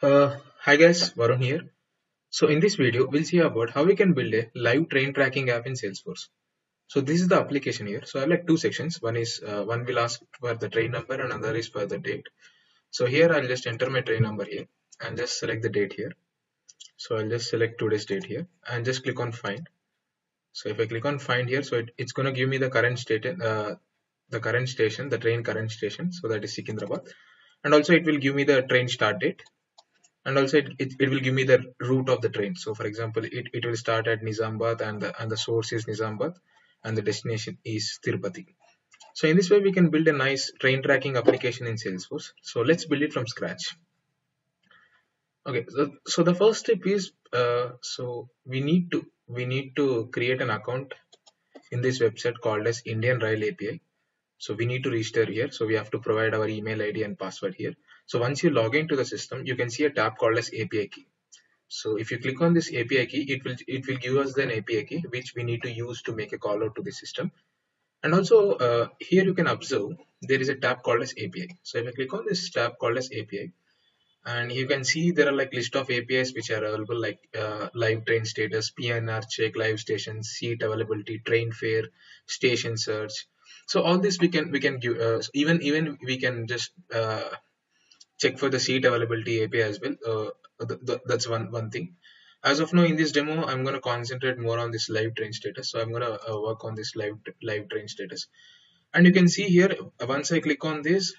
Hi guys, Varun here. So in this video, we'll see about how we can build a live train tracking app in Salesforce. So this is the application here. So I have like two sections. One will ask for the train number and another is for the date. So here I'll just enter my train number here and just select the date here. So I'll just select today's date here and just click on find. So if I click on find here, so it's going to give me the current state, the current station, the train current station. So that is Secunderabad. And also it will give me the train start date, and also it will give me the route of the train. So for example, it will start at Nizamabad and the source is Nizamabad and the destination is Tirupati. So in this way we can build a nice train tracking application in Salesforce. So let's build it from scratch. Okay, so the first step is we need to create an account in this website called as Indian Rail API. So we need to register here. So we have to provide our email ID and password here. So once you log into the system, you can see a tab called as API key. So if you click on this API key, it will give us an API key which we need to use to make a call out to the system. And also here you can observe there is a tab called as API. So if I click on this tab called as API, and you can see there are like list of APIs which are available, like live train status, PNR check, live station, seat availability, train fare, station search. So all this we can give, even we can just check for the seat availability API as well. That's one thing. As of now, in this demo, I'm going to concentrate more on this live train status. So I'm going to work on this live train status. And you can see here, once I click on this,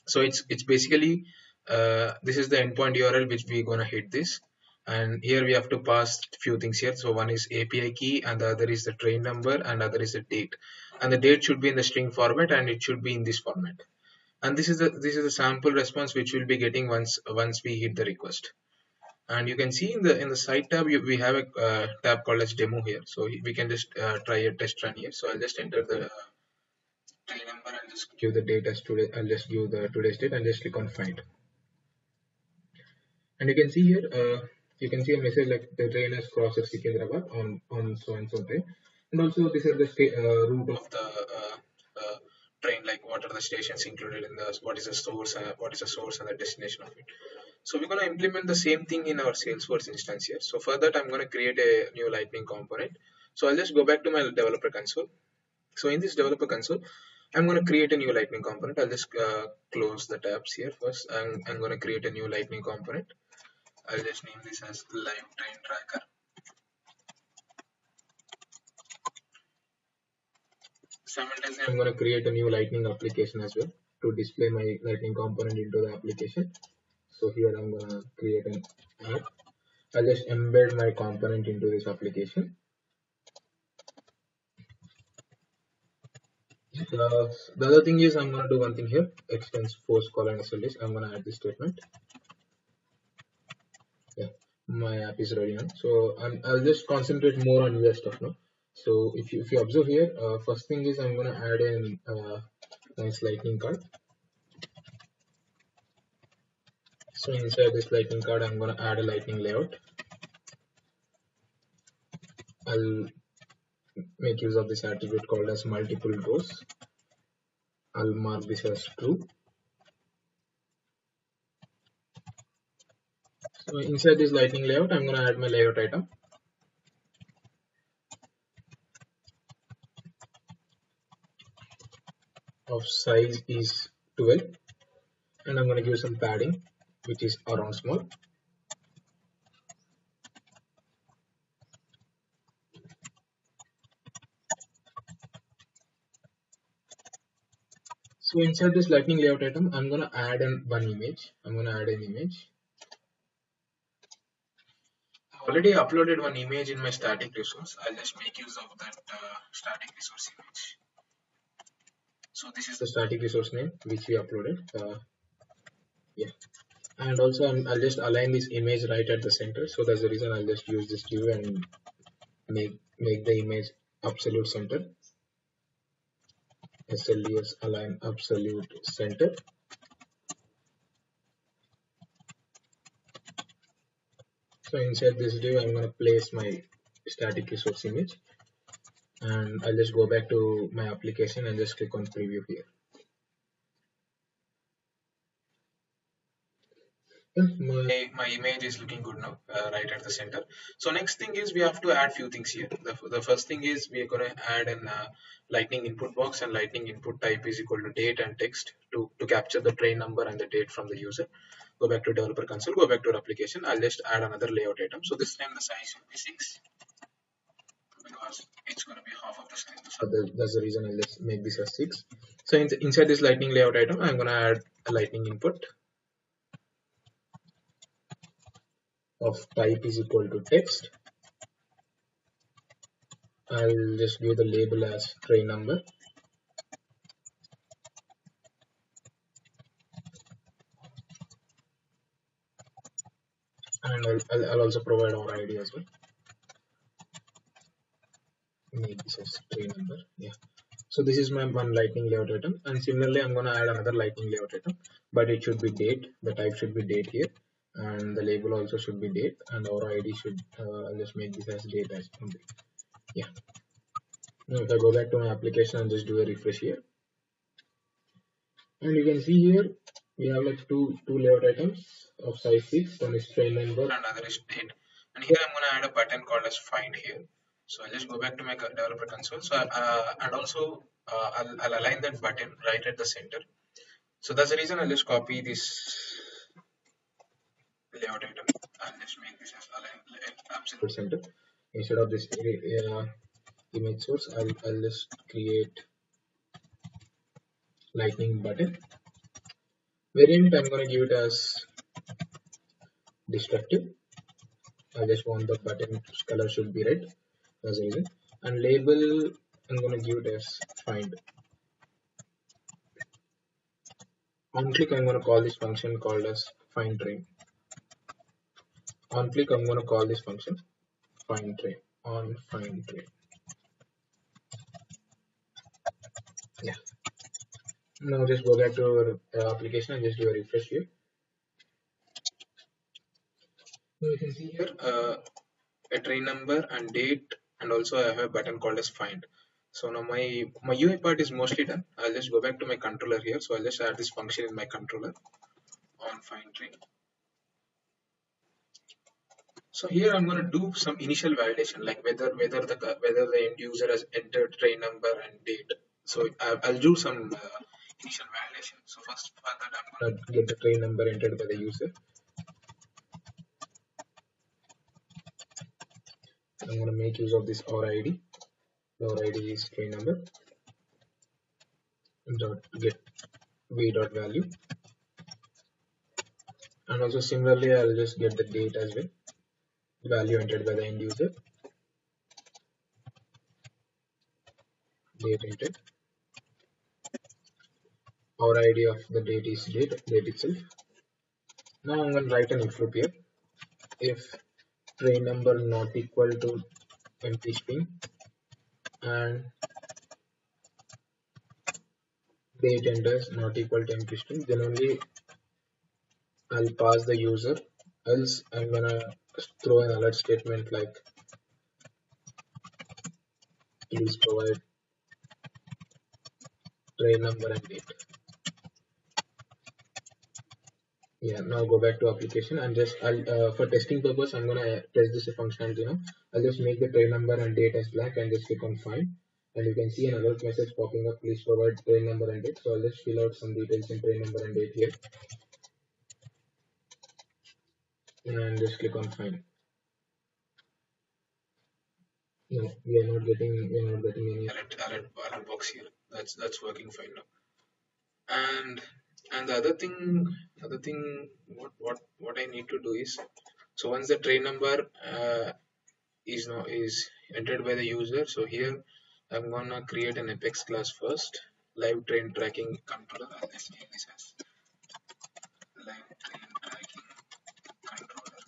so it's basically this is the endpoint URL which we're going to hit this. And here we have to pass few things here. So one is API key, and the other is the train number, and other is the date. And the date should be in the string format, and it should be in this format. And this is the sample response which we'll be getting once we hit the request. And you can see in the site tab, we have a tab called as demo here. So we can just try a test run here. So I'll just enter the train number and just give the date as today. I'll just give the today's date and just click on find. And you can see here, you can see a message like the train has crossed at Secunderabad on so and so day. And also this is the route of the train, like what are the stations included in the, what is the source, and the destination of it. So we're going to implement the same thing in our Salesforce instance here. So for that, I'm going to create a new Lightning component. So I'll just go back to my developer console. So in this developer console, I'm going to create a new Lightning component. I'll just close the tabs here first. I'm going to create a new Lightning component. I'll just name this as live train tracker. Simultaneously, I'm going to create a new Lightning application as well to display my Lightning component into the application. So here I'm going to create an app. I'll just embed my component into this application. The other thing is I'm going to do one thing here, extends force colon SLS. I'm going to add this statement. Yeah, my app is ready now. So I'll just concentrate more on US stuff now. So if you observe here, first thing is I'm going to add in nice lightning card. So inside this lightning card, I'm going to add a lightning layout. I'll make use of this attribute called as multiple rows. I'll mark this as true. So inside this lightning layout, I'm going to add my layout item. Of size is 12, and I'm going to give some padding which is around small. So inside this lightning layout item, I'm going to add one image. I'm going to add an image. I've already uploaded one image in my static resource. I'll just make use of that static resource image. So this is the static resource name which we uploaded. Yeah. And also I'll just align this image right at the center. So that's the reason I'll just use this div and make the image absolute center. SLDS align absolute center. So inside this div, I'm going to place my static resource image, and I'll just go back to my application and just click on preview here. My image is looking good now, right at the center. So next thing is we have to add few things here. The first thing is we are going to add an lightning input box, and lightning input type is equal to date and text to capture the train number and the date from the user. Go back to developer console, go back to our application. I'll just add another layout item. So this time the size will be 6 because it's going to be half of the size. So that's the reason I'll just make this as 6. So inside this lightning layout item, I'm going to add a lightning input of type is equal to text. I'll just give the label as train number, and I'll also provide our ID as well. Make this as train number. Yeah. So this is my one lightning layout item, and similarly I'm gonna add another lightning layout item, but it should be date. The type should be date here, and the label also should be date, and our ID should. I'll just make this as date as only. Yeah. Now if I go back to my application and just do a refresh here, and you can see here we have like two layout items of size 6. One is train number and other is date. And here I'm going to add a button called as find here. So I'll just go back to my developer console. So and also I'll align that button right at the center. So that's the reason I'll just copy this layout item and just make this as align absolute center. Instead of this image source, I'll just create lightning button. Variant I'm going to give it as destructive. I just want the button color should be red. That's the reason. And label I'm going to give it as find. On click I'm going to call this function called as find train. On click I'm going to call this function find train. On find train. Yeah. Now just go back to our application and just do a refresh here. Now you can see here a train number and date, and also I have a button called as find. So now my UI part is mostly done. I'll just go back to my controller here. So I'll just add this function in my controller on find train. So here I'm going to do some initial validation, like whether the end user has entered train number and date. So I'll do some initial validation. So first for that I'm going to get the train number entered by the user. I'm going to make use of this our ID. Our ID is train number dot get v dot value, and also similarly I'll just get the date as well, value entered by the end user, date entered. Our ID of the date is date itself. Now I'm going to write an if loop here. If train number not equal to empty string and date enters not equal to empty string, then only I'll pass the user. Else I'm gonna throw an alert statement like please provide train number and date. Yeah, now go back to application and just I'll for testing purpose I'm gonna test this functionality now. I'll just make the train number and date as blank and just click on find, and you can see an alert message popping up, please provide train number and date. So I'll just fill out some details in train number and date here and just click on find. No, we are not getting any alert box here. That's working fine now. And the other thing what I need to do is, so once the train number is entered by the user, so here I'm gonna create an apex class first, live train tracking controller. I'll just name this as live train tracking controller.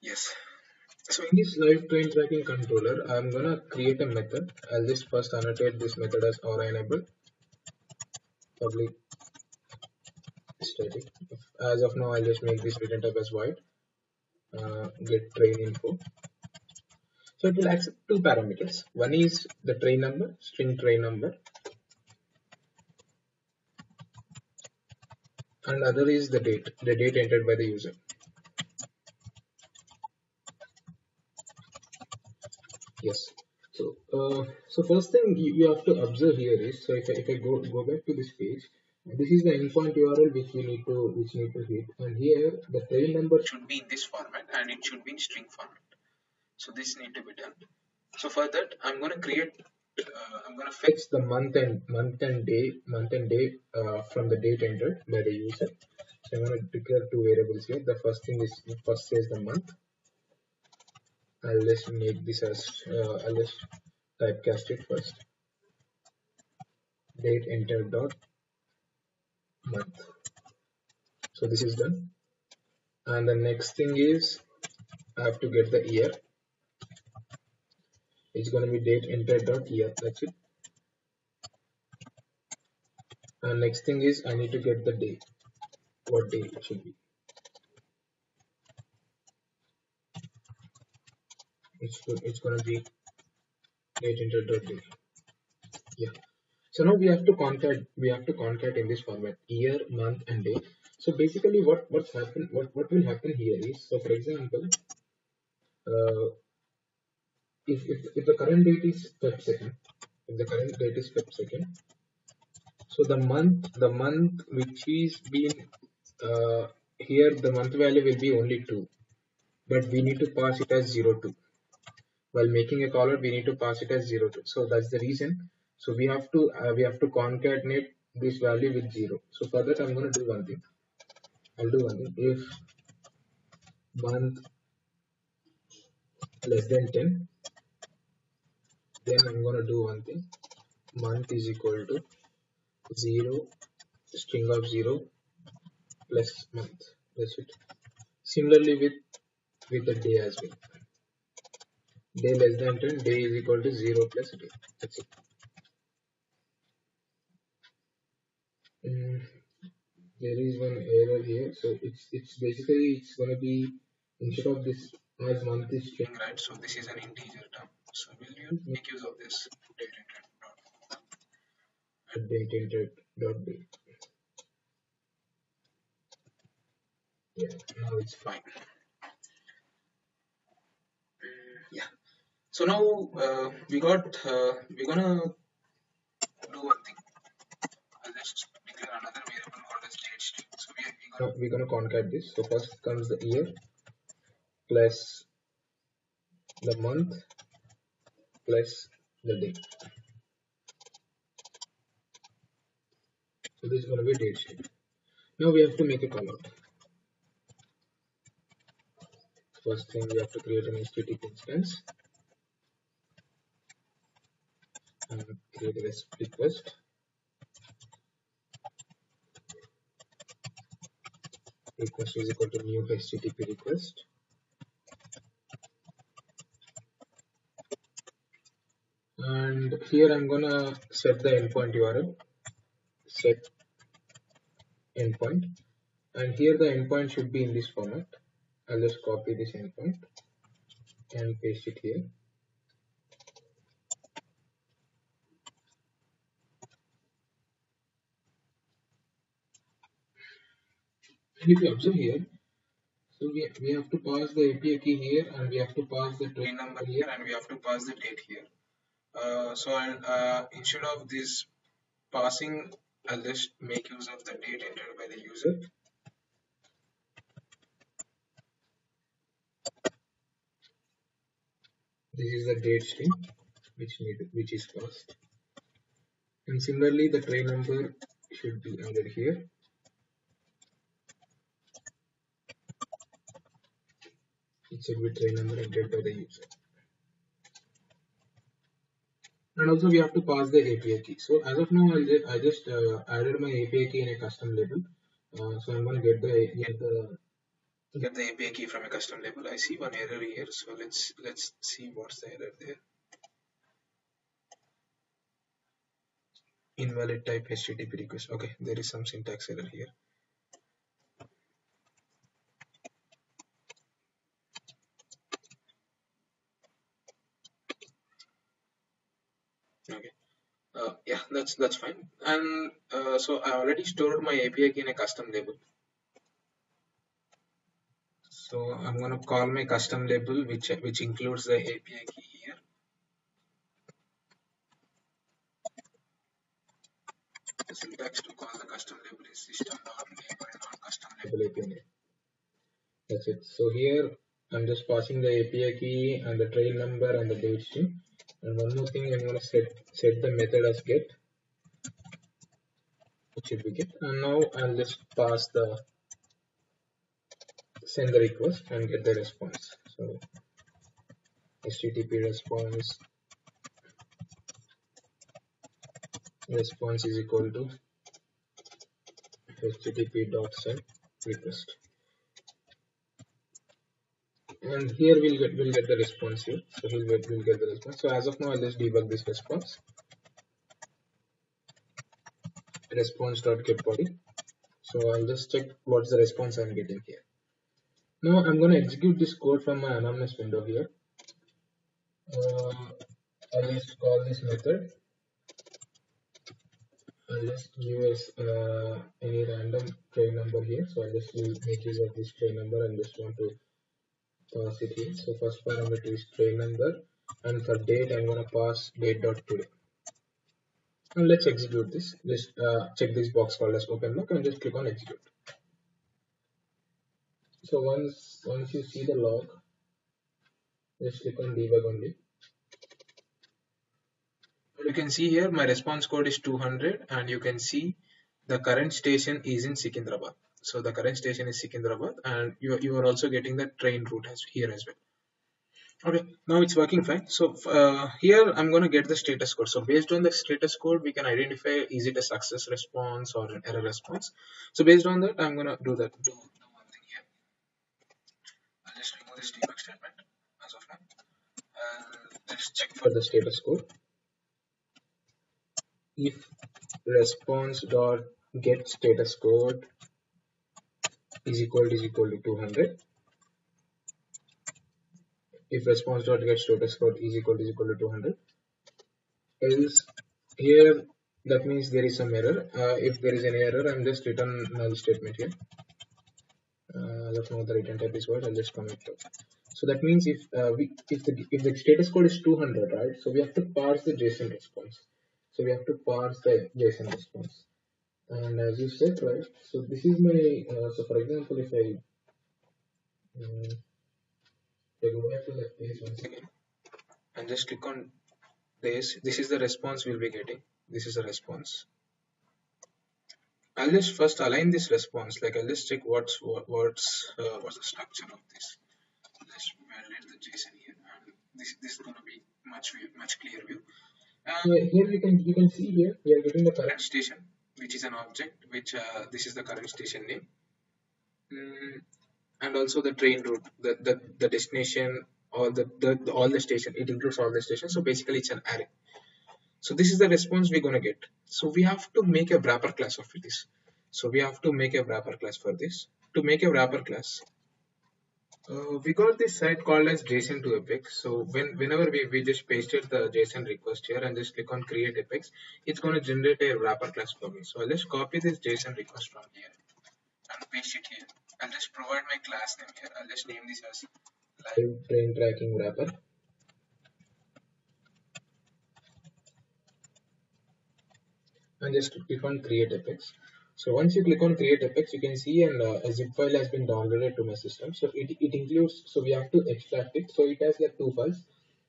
Yes. So in this live train tracking controller, I'm gonna create a method. I'll just first annotate this method as aura enable public static. As of now, I'll just make this return type as void get train info. So it will accept two parameters. One is the train number, string train number, and other is the date entered by the user. Yes. So first thing you have to observe here is, so if I go back to this page, this is the endpoint URL which need to hit, and here the train number should be in this format and it should be in string format. So this need to be done. So for that, I'm going to fetch the month and day from the date entered by the user. So I'm going to declare two variables here. The first thing is, first says the month. I'll just make this as I'll just typecast it first. Date entered dot month. So this is done. And the next thing is I have to get the year. It's going to be date entered dot year. That's it. And next thing is I need to get the day. What day it should be. It's going to be date entered dot day. Yeah. So now we have to concat in this format, year, month, and day. So basically, what will happen here is, so for example, uh, if the current date is Feb second, so the month which is being here, the month value will be only 2, but we need to pass it as 02. While making a caller, we need to pass it as 02. So that's the reason. So we have to concatenate this value with 0. So for that, I'm going to do one thing. I'll do one thing. If month less than 10, then I'm going to do one thing. Month is equal to 0, string of 0 plus month. That's it. Similarly with the day as well. Day less than 10, day is equal to 0 plus day. That's it. Mm, there is one error here. So it's basically it's going to be, instead of this as month is string, right? So this is an integer term. So will you make use of this date entered dot date. Yeah, now it's fine. Yeah. So now we're gonna do one thing. I'll just declare another variable called as date string. So we're gonna concat this. So first comes the year plus the month plus the day. So this is gonna be date string. Now we have to make a call out. First thing, we have to create an HTTP instance and create a REST request. Request is equal to new HTTP request. And here I'm gonna set the endpoint URL, set endpoint, and here the endpoint should be in this format. I'll just copy this endpoint and paste it here. And if you observe here, so we have to pass the API key here, and we have to pass the train number here, and we have to pass the date here. Instead of this passing, I'll just make use of the date entered by the user. This is the date string which is passed, and similarly the train number should be under here. It should be train number entered by the user. And also we have to pass the API key. So as of now, I just added my API key in a custom label. So I'm going to get the API key from a custom label. I see one error here. So let's see what's the error there. Invalid type HTTP request. Okay, there is some syntax error here. Okay. Yeah, that's fine. And so I already stored my API key in a custom label. So I'm gonna call my custom label, which includes the API key here. The syntax to call the custom label is system.label.custom label API name. That's it. So here I'm just passing the API key and the trail number and the date string. And one more thing, I'm gonna set the method as get. It should be get. And now I'll just pass the send the request and get the response. So HTTP response is equal to http.send request, and here we'll get the response here. So we'll get the response. So as of now, I'll just debug this response. Response.getBody. So I'll just check what's the response I'm getting here. Now I'm going to execute this code from my anonymous window here. I'll just call this method. I'll just give us any random train number here. So I'll just make use of this train number and just want to pass it here. So first parameter is train number, and for date I'm going to pass date.today. And let's execute this. Just check this box called as open log and just click on execute. So once you see the log, just click on debug only. You can see here my response code is 200, and you can see the current station is in Secunderabad. So the current station is Secunderabad, and you are also getting the train route here as well. Okay, now it's working fine. So here I'm going to get the status code. So based on the status code, we can identify is it a success response or an error response. So based on that, I'm going to do one thing here. I'll just remove this debug statement as of now. Let's check for the status code. If response dot get status code is equal to 200. If response dot get status code is equal to 200, else here that means there is some error. If there is an error, I'm just return null statement here. Let's know the return type is what. I'll just comment it. So that means if the status code is 200, right? So we have to parse the JSON response. So we have to parse the JSON response. And as you said, right? So this is my so for example, if I go back to the page once again and just click on this is the response we'll be getting. This is a response. I'll just first align this response. Like I'll just check what's the structure of this. Let's validate the JSON here, and this is going to be much clear view. Here you can see here we are getting the current station, which is an object. Which this is the current station name, and also the train route, the destination, all the station. It includes all the stations. So basically, it's an array. So this is the response we're going to get. So we have to make a wrapper class of this. So we have to make a wrapper class for this. To make a wrapper class, we got this site called as JSON to Apex. So whenever we just pasted the JSON request here and just click on create Apex, it's going to generate a wrapper class for me. So I'll just copy this JSON request from here and paste it here. I'll just provide my class name here. I'll just name this as live train tracking wrapper. And just click on create Apex. So once you click on create Apex, you can see a zip file has been downloaded to my system. So it includes, so we have to extract it. So it has like two files.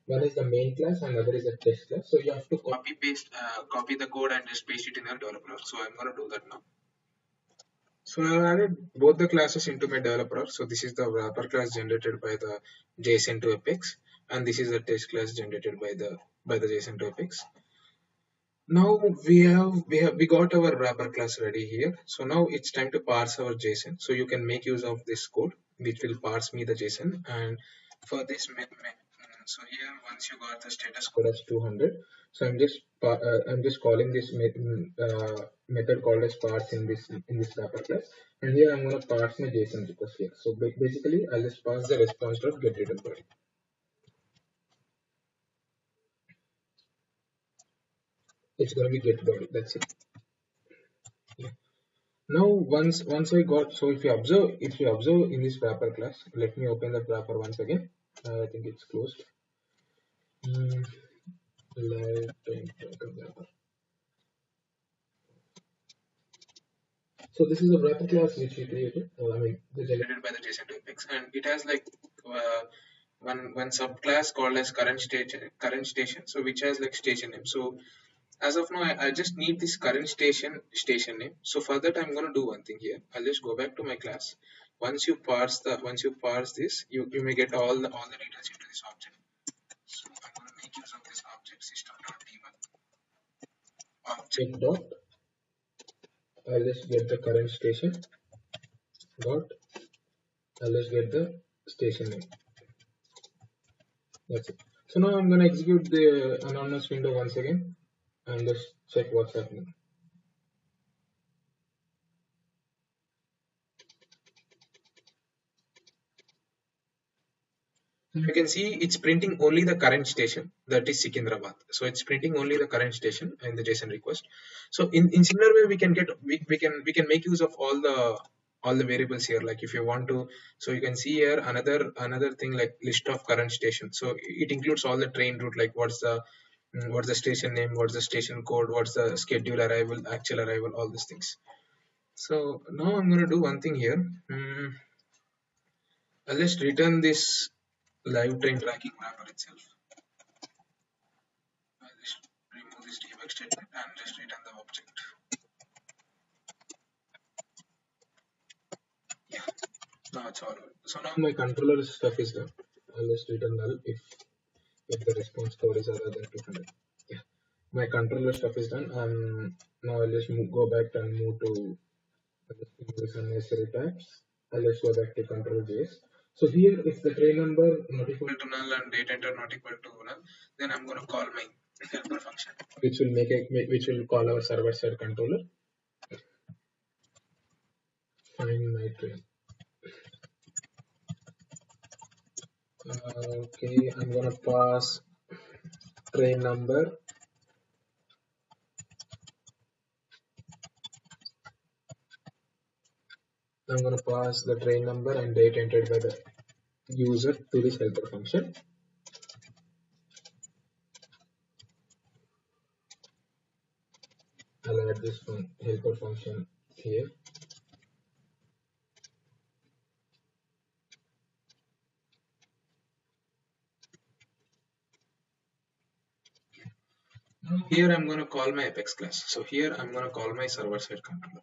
One is the main class and other is the test class. So you have to copy the code and just paste it in your developer. So I'm going to do that now. So I've added both the classes into my developer. So this is the wrapper class generated by the JSON to Apex, and this is the test class generated by the JSON to Apex. Now we got our wrapper class ready here. So now it's time to parse our JSON. So you can make use of this code, which will parse me the JSON. And for this so here once you got the status code as 200, so I'm just calling this method called as parse in this wrapper class. And here I'm going to parse my JSON request here. So basically I'll just pass the response.getReturn. It's going to be get body. That's it. Yeah. Now once I got, so if you observe in this wrapper class, let me open the wrapper once again. I think it's closed. Mm, live time tracker wrapper. So this is a wrapper class which we created. I mean, generated by the JSON topics, and it has like uh, one subclass called as current station. So which has like station name. So as of now, I just need this current station name. So for that, I'm gonna do one thing here. I'll just go back to my class. Once you parse this, you may get all the details into this object. So I'm gonna make use of this object system.d1 object dot. I'll just get the current station dot. I'll just get the station name. That's it. So now I'm gonna execute the anonymous window once again and just check what's happening. You can see it's printing only the current station, that is Sikandrabad. So it's printing only the current station in the JSON request. So in similar way we can make use of all the variables here. Like if you want to, so you can see here another thing like list of current station. So it includes all the train route, like what's the station name, what's the station code, what's the schedule arrival, actual arrival, all these things. So now I'm going to do one thing here. I'll just return this live train tracking wrapper itself. I'll just remove this debug statement and just return the object. Yeah, now it's all good. So now my controller stuff is done. I'll just return null if the response code is other than 200. Yeah, my controller stuff is done. Now I'll just go back and move to this unnecessary tags. I'll just go back to control.js. So here, if the train number not equal to null and date enter not equal to null, then I'm going to call my helper function, which will call our server side controller. Find my train. Okay, I'm gonna pass train number. I'm gonna pass the train number and date entered by the user to this helper function. I'll add this helper function here. Now here I'm going to call my Apex class. So here I'm going to call my server side controller.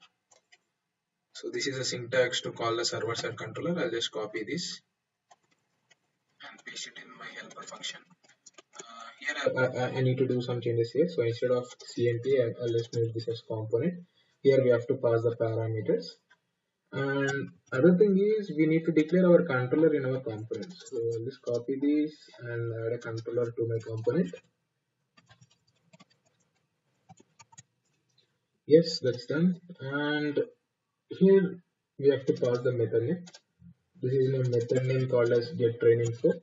So this is a syntax to call the server side controller. I'll just copy this and paste it in my helper function. Here I need to do some changes here. So instead of CMP, I'll just make this as component. Here we have to pass the parameters. And other thing is we need to declare our controller in our components. So I'll just copy this and add a controller to my component. Yes, that's done. And here we have to pass the method name. This is a method name called as getTrainInfo.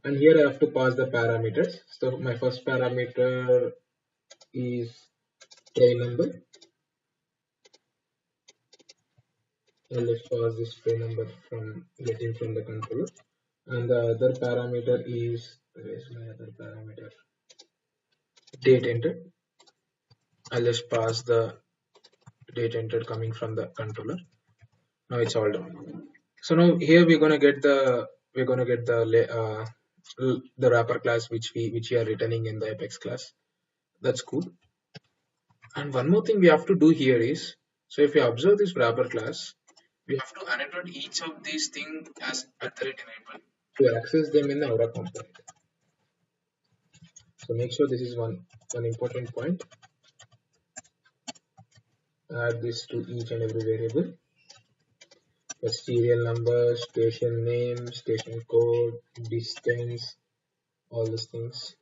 And here I have to pass the parameters. So my first parameter is train number. And let's pass this train number from getting from the controller. And the other parameter is, where's my other parameter? Date entered. I'll just pass the date entered coming from the controller. Now it's all done. So now here we're gonna get the wrapper class which we are returning in the Apex class. That's cool. And one more thing we have to do here is, so if you observe this wrapper class, we have to annotate each of these things as @enable to access them in the Aura component. So make sure this is one important point. Add this to each and every variable. The serial number, station name, station code, distance, all these things.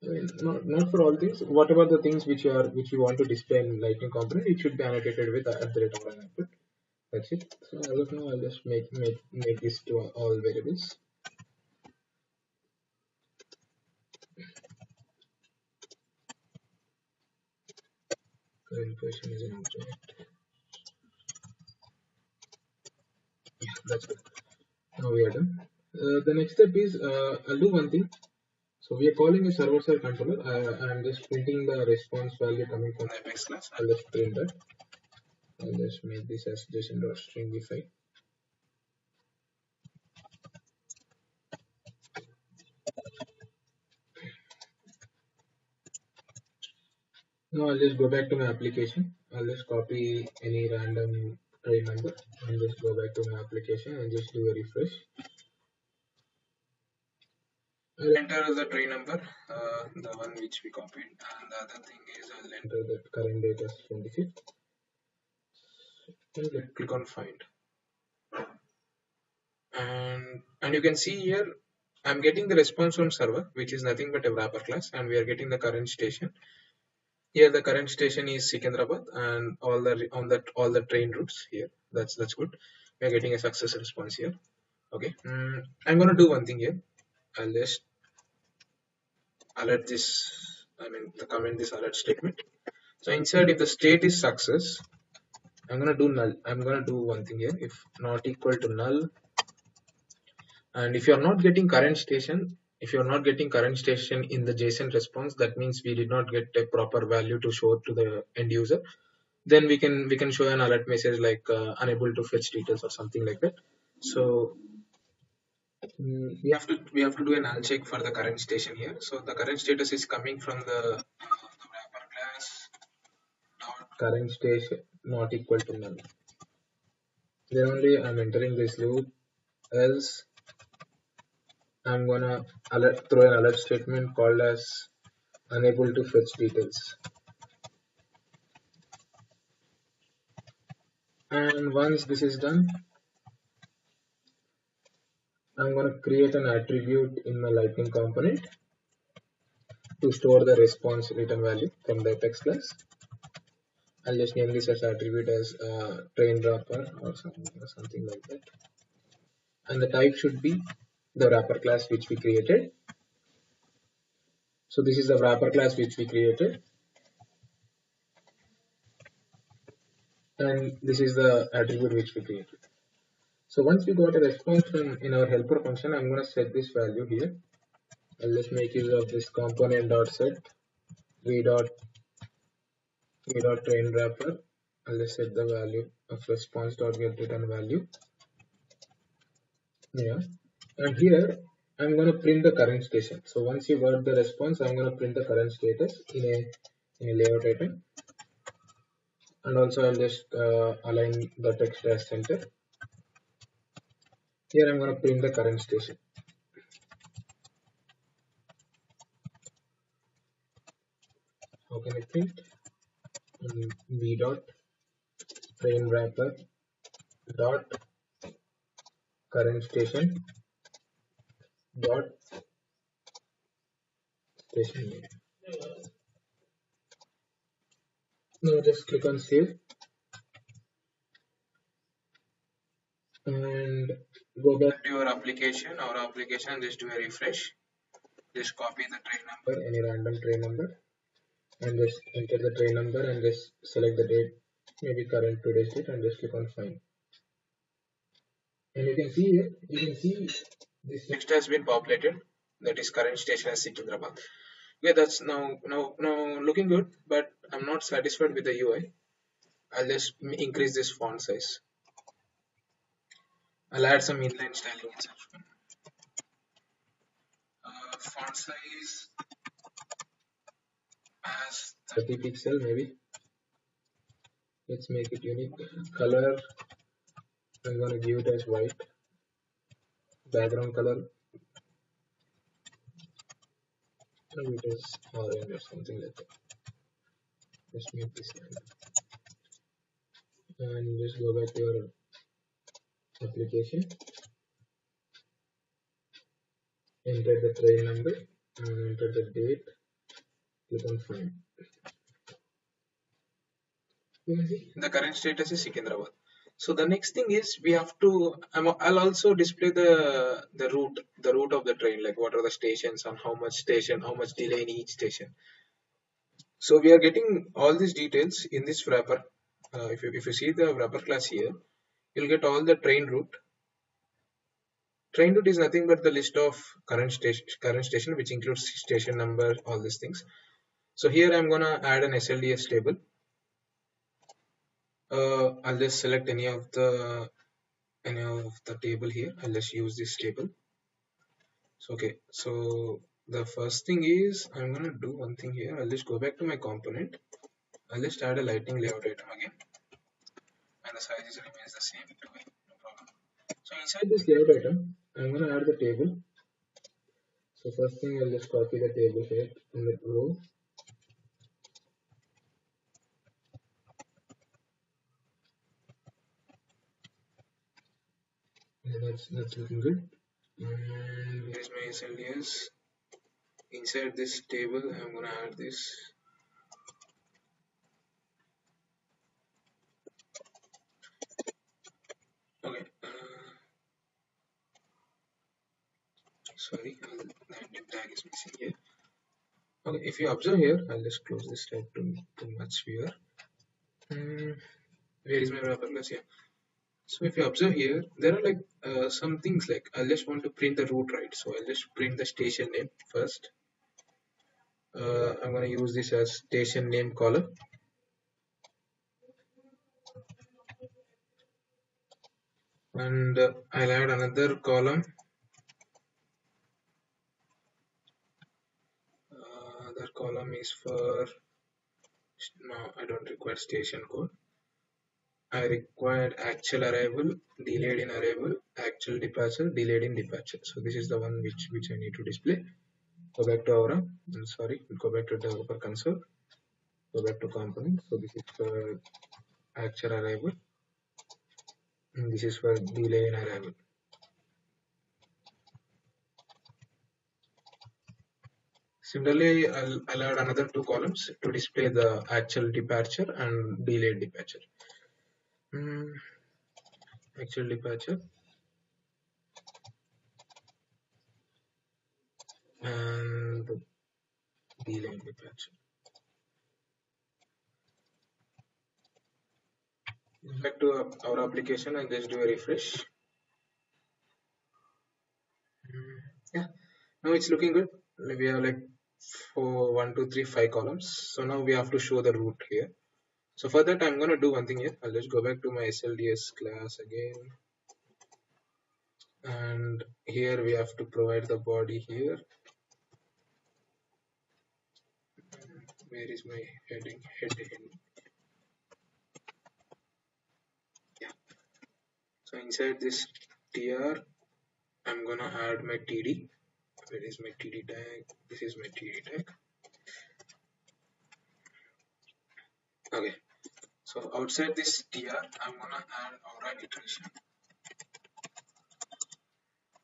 I mean, not for all things. Whatever the things which you want to display in Lightning component, it should be annotated with @input. That's it. So as of now, I'll just make this to all variables. Current position is an object. Yeah, that's good. Now we are done. The next step is I'll do one thing. So we are calling a server-side controller. I'm just printing the response value coming from the Apex class. I'll just print that. I'll just make this as JSON.stringify. Now I'll just go back to my application. I'll just copy any random train number and just go back to my application and just do a refresh. I'll enter the train number, the one which we copied, and the other thing is I'll enter the current date as 25th. And let's click on find. And you can see here I'm getting the response from server, which is nothing but a wrapper class, and we are getting the current station. Here the current station is Sikandrabad, and all the train routes here. That's good. We are getting a success response here. Okay. I'm gonna do one thing here. I'll just alert this. The comment this alert statement. So inside, if the state is success, I'm gonna do null. I'm gonna do one thing here. If not equal to null, and if you're not getting current station, in the JSON response, that means we did not get a proper value to show to the end user. Then we can show an alert message like unable to fetch details or something like that. So we have to do a null check for the current station here. So the current status is coming from the wrapper class dot current station not equal to null. Then only I'm entering this loop, else I'm gonna throw an alert statement called as unable to fetch details. And once this is done, I'm gonna create an attribute in my Lightning component to store the response return value from the Apex class. I'll just name this as attribute as train wrapper or something like that. And the type should be the wrapper class which we created. So this is the wrapper class which we created. And this is the attribute which we created. So once we got a response in our helper function, I'm going to set this value here. I'll just make use of this component dot set v dot train wrapper. I'll just set the value of response dot get return value. Yeah, and here I'm going to print the current station. So once you got the response, I'm going to print the current status in a layout item. And also I'll just align the text as center. Here I'm going to print the current station. How can I print? V dot train wrapper dot current station dot station name. Now just click on save and go back to your application. Our application, just do a refresh. Just copy the train number, any random train number, and just enter the train number and just select the date, maybe current today's date, and just click on find. And you can see here, this text has been populated. That is current station as Sikandrabad. Okay, that's now looking good, but I'm not satisfied with the UI. I'll just increase this font size. I'll add some inline styling and such. Font size as 30 pixel maybe. Let's make it unique. Color, I'm gonna give it as white. Background color, maybe it is orange or something like that. Just make this line. And just go back to your application. Enter the train number and enter the date. Click on find. You can see the current status is Sikandrabad. So the next thing is we have to. I'll also display the route of the train, like what are the stations and how much delay in each station. So we are getting all these details in this wrapper. If you see the wrapper class here, you'll get all the train route. Train route is nothing but the list of current station, which includes station number, all these things. So here I'm gonna add an SLDS table. I'll just select any of the table here. I'll just use this table. So okay, so the first thing is I'm gonna do one thing here. I'll just go back to my component. I'll just add a lightning layout item again, and the size remains the same. No problem. So inside this layout item, I'm gonna add the table. So first thing I'll just copy the table here in the row. Yeah, that's looking good. And here's my SLDS. Inside this table, I'm gonna add this. Okay. Sorry, the ending tag is missing here. Okay, if you observe here, I'll just close this tab to much viewer. Where is my wrapper class here? So if you observe here, there are like some things like I just want to print the route, right? So I'll just print the station name first. I'm going to use this as station name column. And I'll add another column. Other column is for, no, I don't require station code. I require actual arrival, delayed in arrival, actual departure, delayed in departure. So this is the one which I need to display. Go back to Aura. I'm sorry, go back to developer console. Go back to component. So this is for actual arrival, and this is for delay in arrival. Similarly, I'll add another two columns to display the actual departure and delayed departure. Actual departure and delayed departure. Back to our application and just do a refresh. Yeah, now it's looking good. We have like 5 columns. So now we have to show the route here. So for that, I'm gonna do one thing here. I'll just go back to my SLDS class again, and here we have to provide the body here. Where is my heading? Heading. Yeah. So inside this tr, I'm gonna add my td. Where is my td tag? This is my td tag. Okay. So outside this tr, I'm gonna add Aura iteration.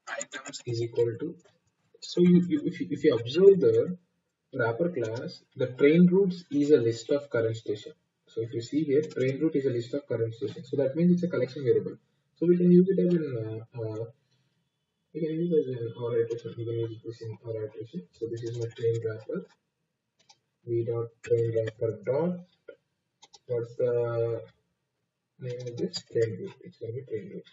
Items is equal to. So if you observe the wrapper class, the train routes is a list of current station. So if you see here, train route is a list of current station. So that means it's a collection variable. So we can use it as an OR iteration. We can use this in OR iteration. So this is my train wrapper. V dot train wrapper dot. What's the name of this? Train route. It's going to be train route.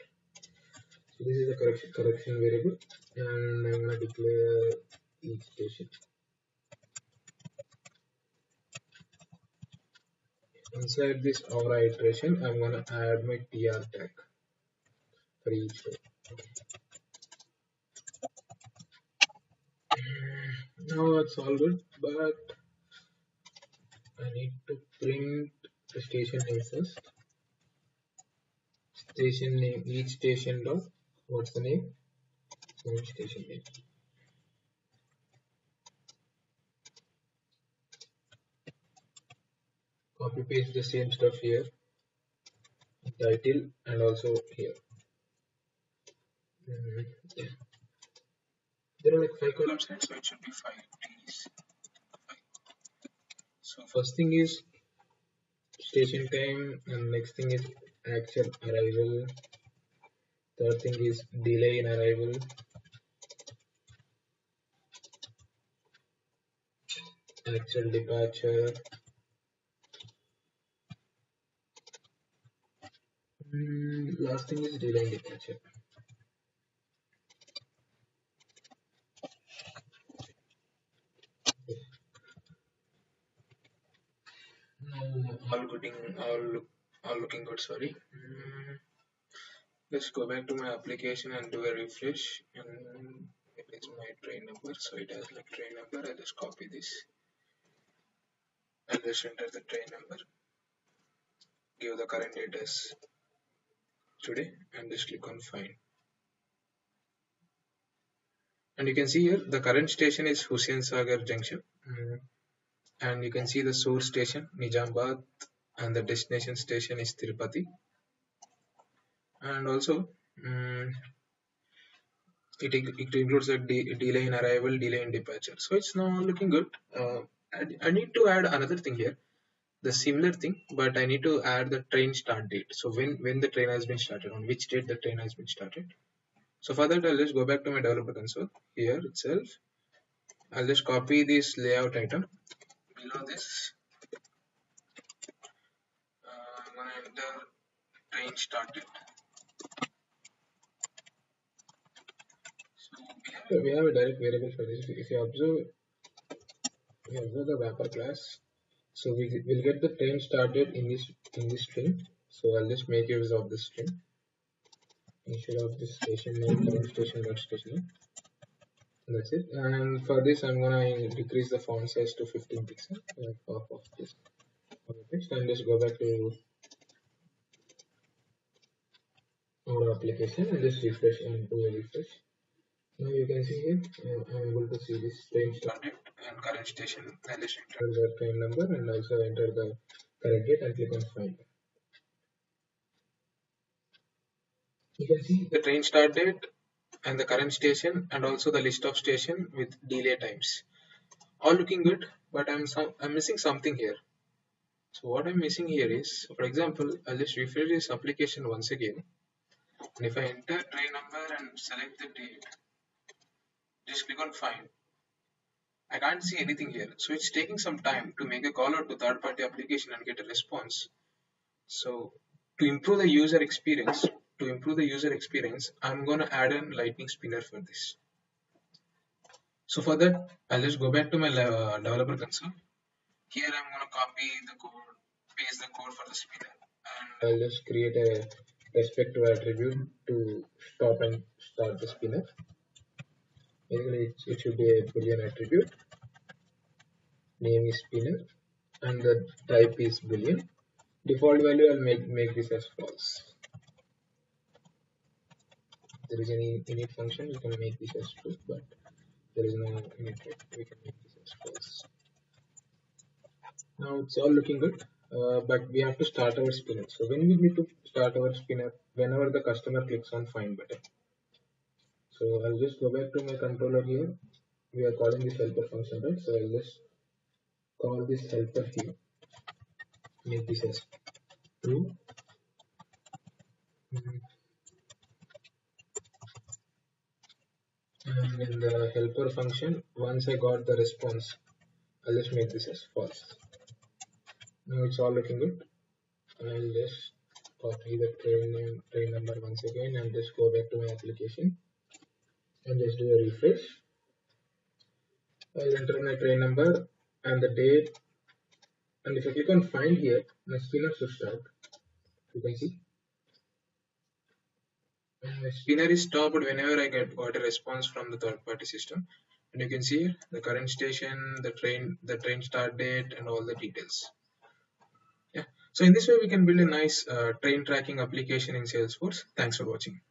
So this is a correction variable, and I'm going to declare each station. Inside this Aura iteration, I'm going to add my tr tag for each row. Now that's all good, but I need to print the station name first. Station name, each station dot. What's the name? Station name. Copy paste the same stuff here. Title and also here. Yeah. There are like 5 columns here, so it should be 5 T's. So first thing is station time, and next thing is actual arrival. Third thing is delay in arrival. actual departure. Last thing is delay departure. No, all looking good. Sorry. Let's go back to my application and do a refresh. And it is my train number. So it has like train number. I just copy this. I'll just enter the train number. Give the current date as today and just click on find. And you can see here the current station is Hussain Sagar Junction. And you can see the source station Nizamabad and the destination station is Tirupati. And also it includes a delay in arrival, delay in departure. So it's now looking good. I need to add another thing here, the similar thing, but I need to add the train start date. So when the train has been started, on which date the train has been started. So for that, I'll just go back to my developer console here itself. I'll just copy this layout item below this. I'm gonna enter train started. So we have a direct variable for this. If you observe the wrapper class, so we will get the train started in this string. So I'll just make use of this string instead of this station name, current station dot station name. That's it. And for this, I'm gonna decrease the font size to 15 pixels. Like half of this. Next, and just go back to our application and just refresh and do a refresh. Now you can see here, I'm able to see this train started and current station. I just enter the train number and also enter the correct date and click on find. You can see the train start date and the current station and also the list of station with delay times. All looking good, but I'm missing something here. So what I'm missing here is, for example, I'll just refresh this application once again. And if I enter train number and select the date, just click on find. I can't see anything here. So it's taking some time to make a call out to third party application and get a response. So to improve the user experience, I'm gonna add a lightning spinner for this. So for that, I'll just go back to my developer console. Here I'm gonna copy the code, paste the code for the spinner, and I'll just create a respective attribute to stop and start the spinner. Basically, it should be a boolean attribute. Name is spinner, and the type is boolean. Default value I'll make this as false. If there is any init function, you can make this as true, but there is no init, we can make this as false. Now it's all looking good, but we have to start our spinner. So when we need to start our spinner, whenever the customer clicks on find button. So I'll just go back to my controller here. We are calling this helper function, right? So I'll just call this helper here. Make this as true. And in the helper function, once I got the response, I'll just make this as false. Now it's all looking good. I'll just copy the train number once again and just go back to my application and just do a refresh. I'll enter my train number and the date, and if I click on find here, my spinner should start. You can see my spinner is stopped whenever I got a response from the third party system. And you can see the current station, the train start date, and all the details. Yeah. So in this way, we can build a nice train tracking application in Salesforce. Thanks for watching.